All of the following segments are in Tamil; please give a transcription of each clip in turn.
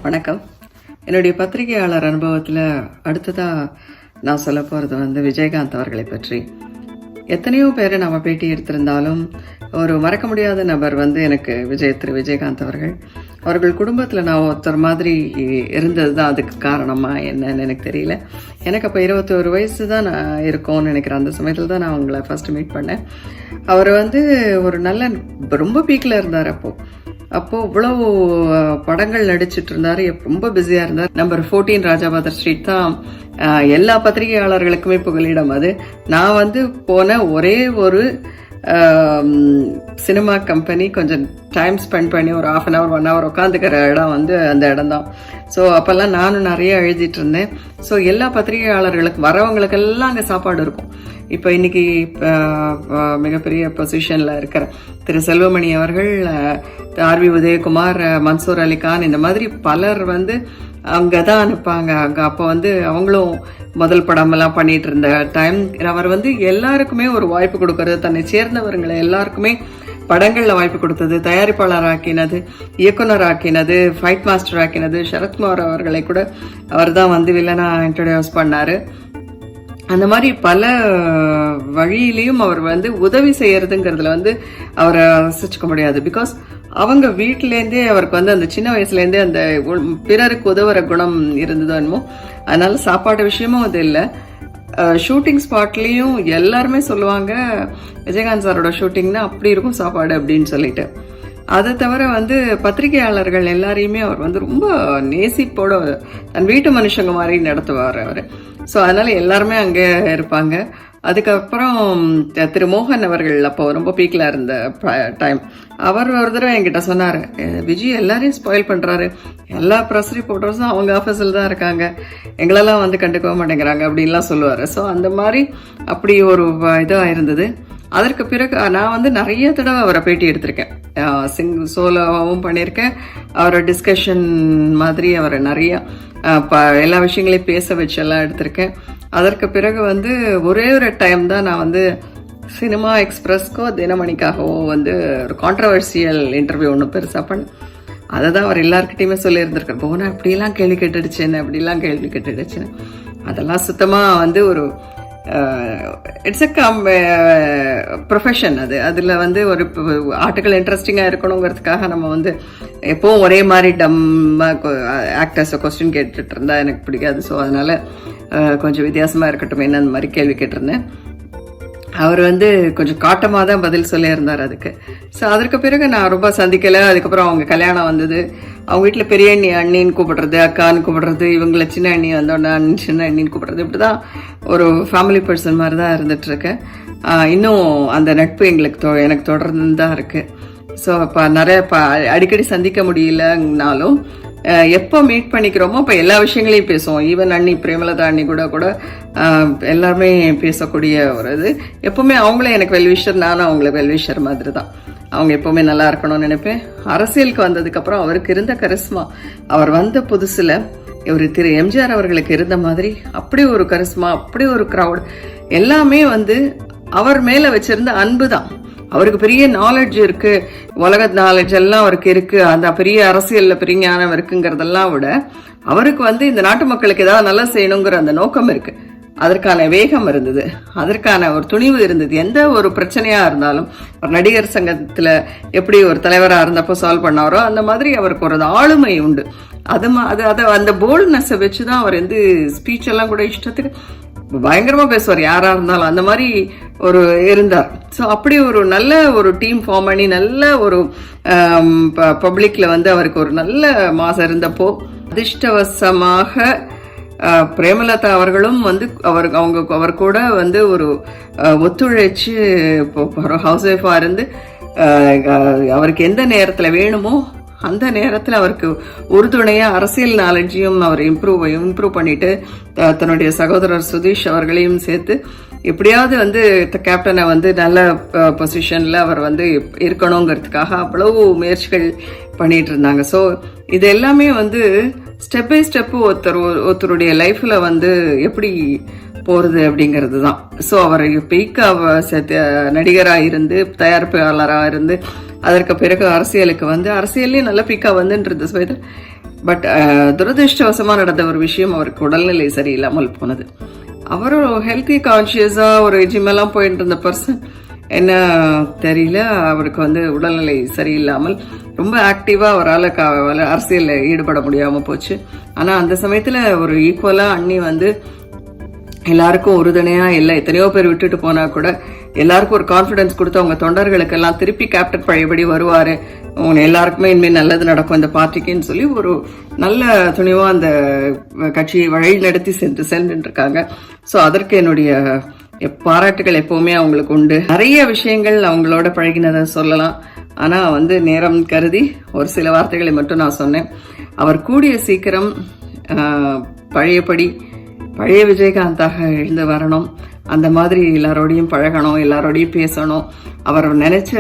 வணக்கம். என்னுடைய பத்திரிகையாளர் அனுபவத்தில் அடுத்ததாக நான் சொல்ல போகிறது விஜயகாந்த் அவர்களை பற்றி. எத்தனையோ பேரை நம்ம பேட்டி எடுத்திருந்தாலும் ஒரு மறக்க முடியாத நபர் எனக்கு திரு விஜயகாந்த் அவர்கள் குடும்பத்தில் நான் ஒருத்தர் மாதிரி இருந்தது தான் அதுக்கு காரணமா என்னன்னு எனக்கு தெரியல. எனக்கு அப்போ 21 வயசு தான் நான் இருக்கோன்னு நினைக்கிறேன். அந்த சமயத்தில் தான் நான் அவங்கள ஃபர்ஸ்ட் மீட் பண்ணேன். அவர் ஒரு நல்ல ரொம்ப பீக்கில் இருந்தார். அப்போது இவ்வளோ படங்கள் நடிச்சிட்டு இருந்தார், ரொம்ப பிஸியாக இருந்தார். நம்பர் 14 ராஜாபாதர் ஸ்ட்ரீட் தான் எல்லா பத்திரிகையாளர்களுக்குமே புகலிடம். அது நான் போன ஒரே ஒரு சினிமா கம்பெனி கொஞ்சம் டைம் ஸ்பெண்ட் பண்ணி ஒரு 1/2 hour 1 hour உட்காந்துக்கிற இடம் அந்த இடம் தான். ஸோ அப்போல்லாம் நானும் நிறைய எழுதிட்டு இருந்தேன். ஸோ எல்லா பத்திரிகையாளர்களுக்கு வரவங்களுக்கெல்லாம் அங்கே சாப்பாடு இருக்கும். இப்போ இன்னைக்கு மிகப்பெரிய பொசிஷனில் இருக்கிற திரு செல்வமணி அவர்கள், ஆர்வி உதயகுமார், மன்சூர் அலிகான், இந்த மாதிரி பலர் அங்கே தான் அனுப்பாங்க. அங்கே அப்போ அவங்களும் முதல் படமெல்லாம் பண்ணிட்டு இருந்த டைம். அவர் எல்லாருக்குமே ஒரு வாய்ப்பு கொடுக்கறது, தன்னை சேர்ந்தவர்களை எல்லாருக்குமே படங்களில் வாய்ப்பு கொடுத்தது, தயாரிப்பாளர் ஆக்கினது, இயக்குனர் ஆக்கினது, ஃபைட் மாஸ்டர் ஆக்கினது. சரத்குமார் அவர்களை கூட அவர் தான் வில்லனா இன்ட்ரடியூஸ் பண்ணாரு. அந்த மாதிரி பல வழியிலையும் அவர் உதவி செய்யறதுங்கிறதுல அவரை ரசிச்சுக்க முடியாது. பிகாஸ் அவங்க வீட்டிலேருந்தே அவருக்கு அந்த சின்ன வயசுலேருந்தே அந்த பிறருக்கு உதவுற குணம் இருந்ததோ என்னமோ. அதனால சாப்பாடு விஷயமும் அது இல்லை. ஷூட்டிங் ஸ்பாட்லேயும் எல்லாருமே சொல்லுவாங்க, விஜயகாந்த் சாரோட ஷூட்டிங்னா அப்படி இருக்கும் சாப்பாடு அப்படின்னு சொல்லிட்டு. அதை தவிர பத்திரிகையாளர்கள் எல்லாரையுமே அவர் ரொம்ப நேசிப்போட தன் வீட்டு மனுஷங்க மாதிரி நடத்துவார் அவர். ஸோ அதனால எல்லாருமே அங்கே இருப்பாங்க. அதுக்கப்புறம் திரு மோகன் அவர்கள் அப்போ ரொம்ப பீக்கில் இருந்த டைம், அவர் ஒரு தடவை என்கிட்ட சொன்னார், விஜய் எல்லாரையும் ஸ்பாயில் பண்ணுறாரு, எல்லா ப்ரெஸ் ரிப்போர்ட்டர்ஸும் அவங்க ஆஃபீஸில் தான் இருக்காங்க, எங்களெல்லாம் கண்டுக்கவே மாட்டேங்கிறாங்க அப்படின்லாம் சொல்லுவார். ஸோ அந்த மாதிரி அப்படி ஒரு இதாக இருந்தது. அதற்கு பிறகு நான் நிறைய தடவை அவரை பேட்டி எடுத்திருக்கேன். சோலோவாகவும் பண்ணியிருக்கேன். அவரை டிஸ்கஷன் மாதிரி அவரை நிறைய எல்லா விஷயங்களையும் பேச வச்செல்லாம் எடுத்திருக்கேன். அதற்கு பிறகு ஒரே ஒரு டைம் தான் நான் சினிமா எக்ஸ்பிரஸ்க்கோ தினமணிக்காகவோ ஒரு கான்ட்ரவர்சியல் இன்டர்வியூ ஒன்று பெருசாக பண்ணேன். அதை தான் அவர் எல்லாருக்கிட்டையுமே சொல்லியிருந்திருக்கார். போனால் அப்படிலாம் கேள்வி கேட்டுடுச்சேன்னு, அப்படிலாம் கேள்வி கேட்டுடுச்சுன்னு. அதெல்லாம் சுத்தமாக ஒரு இட்ஸ் எ ப்ரொஃபஷன். அதில் ஒரு ஆர்டிக்கல் இன்ட்ரெஸ்டிங்காக இருக்கணுங்கிறதுக்காக நம்ம எப்போவும் ஒரே மாதிரி ஆக்டர்ஸை கொஸ்டின் கேட்டுட்டு இருந்தா எனக்கு பிடிக்காது. ஸோ அதனால கொஞ்சம் வித்தியாசமாக இருக்கட்டும் என்ன அந்த மாதிரி கேள்வி கேட்டிருந்தேன். அவர் கொஞ்சம் காட்டமாக தான் பதில் சொல்லியிருந்தார் அதுக்கு. ஸோ அதற்கு பிறகு நான் ரொம்ப சந்திக்கலை. அதுக்கப்புறம் அவங்க கல்யாணம் வந்தது. அவங்க வீட்டில் பெரிய அண்ணின்னு கூப்பிடுறது, அக்கான்னு கூப்பிடுறது, இவங்களை சின்ன அண்ணி வந்தோடனே சின்ன அண்ணின்னு கூப்பிடுறது, இப்படி தான் ஒரு ஃபேமிலி பர்சன் மாதிரி தான் இருந்துகிட்ருக்கேன். இன்னும் அந்த நட்பு எனக்கு தொடர்ந்து தான் இருக்குது. ஸோ இப்போ நிறைய அடிக்கடி சந்திக்க முடியலனாலும் எப்போ மீட் பண்ணிக்கிறோமோ இப்போ எல்லா விஷயங்களையும் பேசுவோம். ஈவன் அண்ணி பிரேமலதா அண்ணி கூட எல்லாருமே பேசக்கூடிய ஒரு இது. எப்பவுமே அவங்களே எனக்கு வெல்விஷர், நானும் அவங்கள வெல்விஷர் மாதிரி தான். அவங்க எப்பவுமே நல்லா இருக்கணும்னு நினைப்பேன். அரசியலுக்கு வந்ததுக்கப்புறம் அவருக்கு இருந்த கரிஸ்மா, அவர் வந்த புதுசில் ஒரு திரு எம்ஜிஆர் அவர்களுக்கு இருந்த மாதிரி அப்படி ஒரு கரிஸ்மா, அப்படி ஒரு க்ரௌட், எல்லாமே அவர் மேலே வச்சிருந்த அன்பு தான். அவருக்கு பெரிய நாலேஜ் இருக்கு, உலக நாலேஜ் எல்லாம் அவருக்கு இருக்கு, அந்த பெரிய அரசியல்ல பெரிய ஞானம் இருக்குங்கிறதெல்லாம் விட அவருக்கு இந்த நாட்டு மக்களுக்கு ஏதாவது நல்லா செய்யணுங்கிற அந்த நோக்கம் இருக்கு. அதற்கான வேகம் இருந்தது, அதற்கான ஒரு துணிவு இருந்தது. எந்த ஒரு பிரச்சனையா இருந்தாலும் ஒரு நடிகர் சங்கத்துல எப்படி ஒரு தலைவராக இருந்தப்போ சால்வ் பண்ணாரோ அந்த மாதிரி அவருக்கு ஒரு ஆளுமை உண்டு. அந்த போல்ட்னஸை வச்சுதான் அவர் ஸ்பீச் எல்லாம் கூட இஷ்டத்துக்கு பயங்கரமா பேசுவார் யாரா இருந்தாலும். அந்த மாதிரி ஒரு இருந்தார். ஸோ அப்படி ஒரு நல்ல ஒரு டீம் ஃபார்ம் பண்ணி நல்ல ஒரு பப்ளிக்ல அவருக்கு ஒரு நல்ல மாசம் இருந்தப்போ அதிர்ஷ்டவசமாக பிரேமலதா அவர்களும் அவர் கூட ஒரு ஒத்துழைச்சு ஹவுஸ் ஒய்ஃபா இருந்து அவருக்கு எந்த நேரத்தில் வேணுமோ அந்த நேரத்தில் அவருக்கு உறுதுணையா அரசியல் நாலேஜையும் அவர் இம்ப்ரூவ் பண்ணிட்டு தன்னுடைய சகோதரர் சுதீஷ் அவர்களையும் சேர்த்து எப்படியாவது கேப்டனை நல்ல பொசிஷன்ல அவர் இருக்கணுங்கிறதுக்காக அவ்வளவு முயற்சிகள் பண்ணிட்டு இருந்தாங்க. ஸோ இது எல்லாமே ஸ்டெப் பை ஸ்டெப் ஒருத்தருடைய லைஃப்ல எப்படி போறது அப்படிங்கிறது தான். ஸோ அவர் பீக்கா நடிகராக இருந்து தயாரிப்பாளராக இருந்து அதற்கு பிறகு அரசியலுக்கு அரசியல்லையும் நல்ல பீக்கா வந்துன்றது பட் துரதிருஷ்டவசமா நடந்த ஒரு விஷயம், அவருக்கு உடல்நிலை சரியில்லாமல் போனது. அவரும் ஹெல்த்தி கான்சியஸா ஒரு ஜிம் எல்லாம் போயிட்டு இருந்த பர்சன், என்ன தெரியல, அவருக்கு வந்து உடல்நிலை சரியில்லாமல் ரொம்ப ஆக்டிவா அவரால் அரசியலில் ஈடுபட முடியாம போச்சு. ஆனா அந்த சமயத்துல ஒரு ஈக்குவலா அண்ணி வந்து எல்லாருக்கும் உறுதுணையா இல்லை, எத்தனையோ பேர் விட்டுட்டு போனா கூட எல்லாருக்கும் ஒரு கான்பிடன்ஸ் கொடுத்து அவங்க தொண்டர்களுக்கெல்லாம் திருப்பி கேப்டன் பழையபடி வருவாரு, எல்லாருக்குமே இனிமேல் நல்லது நடக்கும் இந்த பார்ட்டிக்குன்னு சொல்லி ஒரு நல்ல துணிவா அந்த கட்சியை வழி நடத்தி சென்று இருக்காங்க. ஸோ அதற்கு என்னுடைய பாராட்டுகள் எப்பவுமே அவங்களுக்கு உண்டு. நிறைய விஷயங்கள் அவங்களோட பழகினதை சொல்லலாம். ஆனா வந்து நேரம் கருதி ஒரு சில வார்த்தைகளை மட்டும் நான் சொன்னேன். அவர் கூடிய சீக்கிரம் பழையபடி பழைய விஜயகாந்தாக எழுந்து வரணும். அந்த மாதிரி எல்லாரோடையும் பழகணும், எல்லாரோடையும் பேசணும். அவர் நினைச்ச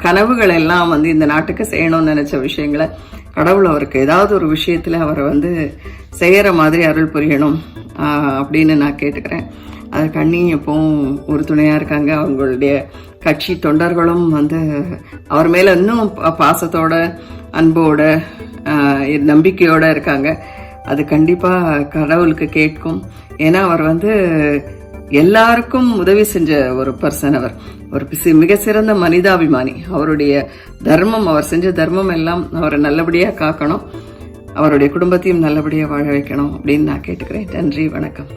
கனவுகள் எல்லாம் வந்து இந்த நாட்டுக்கு செய்யணும்னு நினைச்ச விஷயங்களை கடவுள் அவருக்கு ஏதாவது ஒரு விஷயத்துல அவரை வந்து செய்யற மாதிரி அருள் புரியணும் அப்படின்னு நான் கேட்டுக்கிறேன். அதுக்கு அண்ணி எப்பவும் ஒரு துணையா இருக்காங்க. அவங்களுடைய கட்சி தொண்டர்களும் வந்து அவர் மேல இன்னும் பாசத்தோட, அன்போட, நம்பிக்கையோட இருக்காங்க. அது கண்டிப்பா கடவுளுக்கு கேட்கும். ஏன்னா அவர் வந்து எல்லாருக்கும் உதவி செஞ்ச ஒரு பர்சன். அவர் ஒரு மிக சிறந்த மனிதாபிமானி. அவருடைய தர்மம், அவர் செஞ்ச தர்மம் எல்லாம் அவரை நல்லபடியா காக்கணும், அவருடைய குடும்பத்தையும் நல்லபடியா வாழ வைக்கணும் அப்படின்னு நான் கேட்டுக்கிறேன். நன்றி, வணக்கம்.